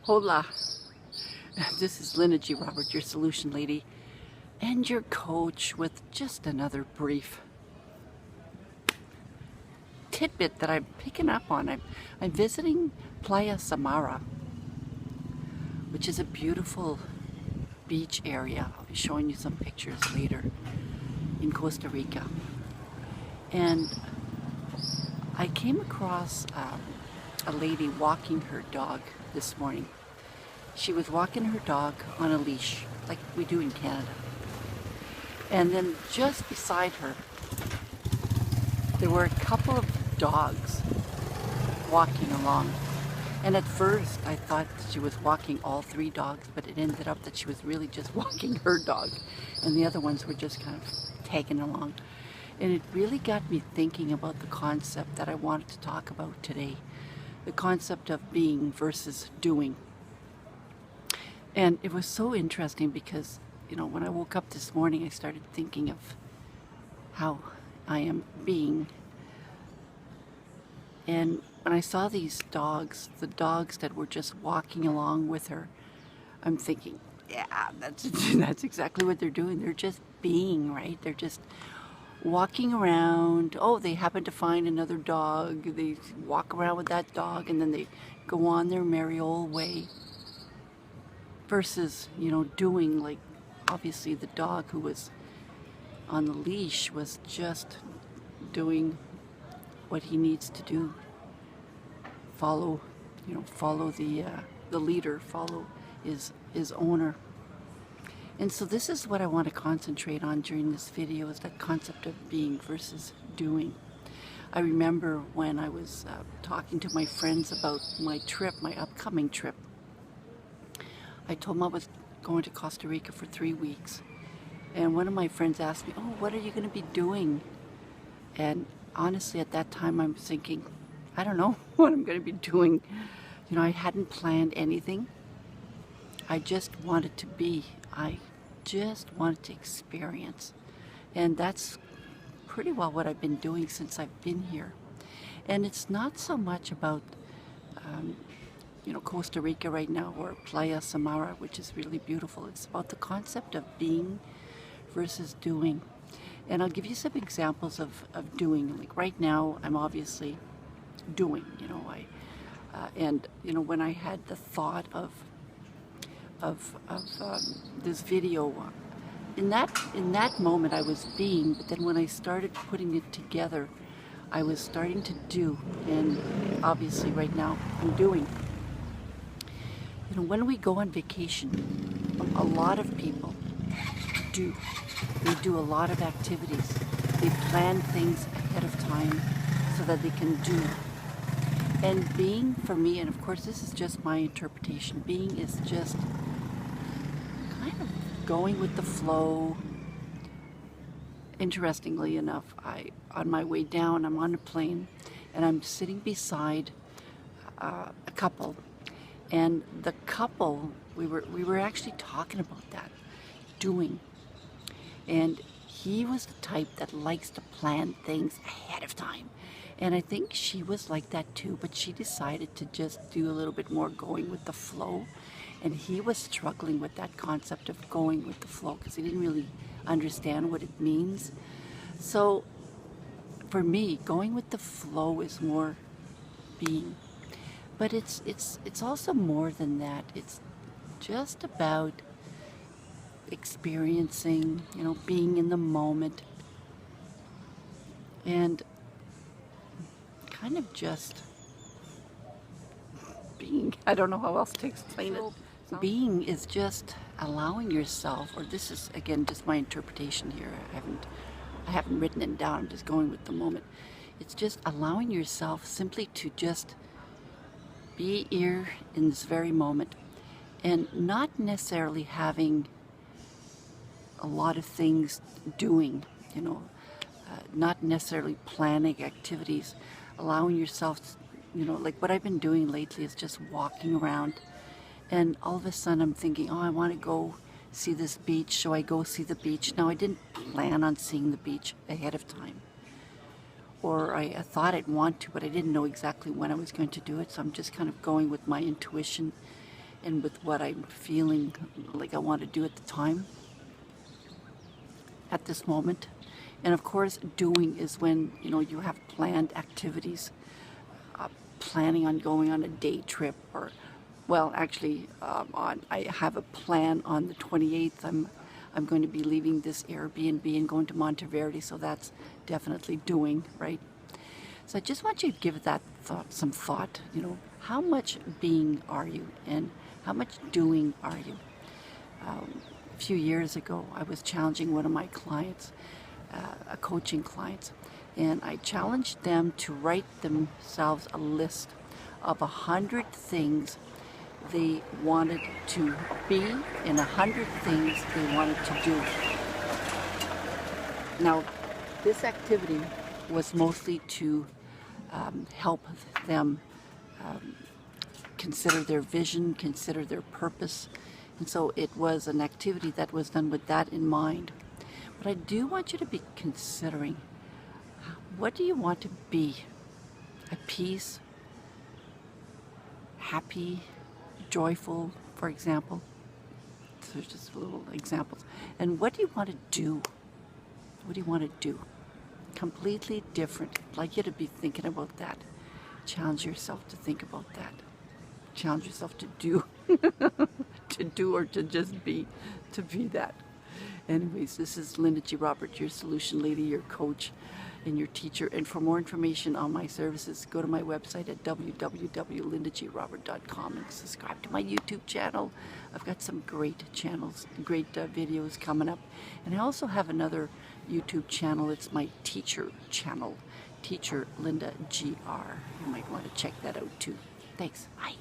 Hola, this is Lynna G. Robert, your solution lady and your coach with just another brief tidbit that I'm picking up on. I'm visiting Playa Samara, which is a beautiful beach area. I'll be showing you some pictures later in Costa Rica. And I came across a lady walking her dog this morning. She was walking her dog on a leash, like we do in Canada. And then just beside her, there were a couple of dogs walking along. And at first I thought that she was walking all three dogs, but it ended up that she was really just walking her dog. And the other ones were just kind of tagging along. And it really got me thinking about the concept that I wanted to talk about today. The concept of being versus doing. And it was so interesting because, you know, when I woke up this morning, I started thinking of how I am being. And when I saw these dogs, the dogs that were just walking along with her, I'm thinking, yeah, that's exactly what they're doing. They're just being, right? They're just walking around. Oh, they happen to find another dog. They walk around with that dog and then they go on their merry old way. Versus, you know, doing, like obviously the dog who was on the leash was just doing what he needs to do. Follow, you know, follow the leader, follow his owner. And so this is what I want to concentrate on during this video, is that concept of being versus doing. I remember when I was talking to my friends about my trip, my upcoming trip. I told them I was going to Costa Rica for 3 weeks. And one of my friends asked me, oh, what are you going to be doing? And honestly, at that time, I'm thinking, I don't know what I'm going to be doing. You know, I hadn't planned anything. I just wanted to be. I just wanted to experience. And that's pretty well what I've been doing since I've been here. And it's not so much about you know, Costa Rica right now, or Playa Samara, which is really beautiful. It's about the concept of being versus doing. And I'll give you some examples of doing. Like right now, I'm obviously doing, you know, and you know, when I had the thought of this video, in that moment I was being, but then when I started putting it together, I was starting to do, and obviously right now I'm doing. You know, when we go on vacation, a lot of people do. They do a lot of activities. They plan things ahead of time so that they can do. And being, for me, and of course this is just my interpretation, being is just kind of going with the flow. Interestingly enough, on my way down, I'm on a plane and I'm sitting beside a couple. And the couple, we were actually talking about that, doing. And he was the type that likes to plan things ahead of time. And I think she was like that too, but she decided to just do a little bit more going with the flow. And he was struggling with that concept of going with the flow because he didn't really understand what it means. So for me, going with the flow is more being. But it's also more than that. It's just about experiencing, you know, being in the moment, and kind of just being. I don't know how else to explain it. Being is just allowing yourself, or this is again just my interpretation here. I haven't written it down. I'm just going with the moment. It's just allowing yourself simply to just be here in this very moment, and not necessarily having a lot of things doing, you know, not necessarily planning activities, allowing yourself, you know, like what I've been doing lately is just walking around, and all of a sudden I'm thinking, oh, I want to go see this beach, so I go see the beach. Now, I didn't plan on seeing the beach ahead of time. Or I thought I'd want to, but I didn't know exactly when I was going to do it, so I'm just kind of going with my intuition. and with what I'm feeling like I want to do at the time, at this moment. And of course, doing is when, you know, you have planned activities, planning on going on a day trip, or, well, actually, I have a plan on the 28th. I'm going to be leaving this Airbnb and going to Monteverde, so that's definitely doing, right? So I just want you to give that some thought, you know, how much being are you and how much doing are you? A few years ago, I was challenging one of my clients, a coaching client, and I challenged them to write themselves a list of 100 things they wanted to be and 100 things they wanted to do. Now, this activity was mostly to help them consider their vision, consider their purpose. And so it was an activity that was done with that in mind. But I do want you to be considering, what do you want to be? At peace, happy, joyful, for example. So just little examples. And what do you want to do? What do you want to do? Completely different. I'd like you to be thinking about that. Challenge yourself to think about that. Challenge yourself to do. To do or to just be. To be that. Anyways, this is Linda G. Robert, your solution lady, your coach, and your teacher. And for more information on my services, go to my website at www.lindagrobert.com and subscribe to my YouTube channel. I've got some great channels, great videos coming up. And I also have another YouTube channel. It's my teacher channel, Teacher Linda GR. You might want to check that out too. Thanks. Bye.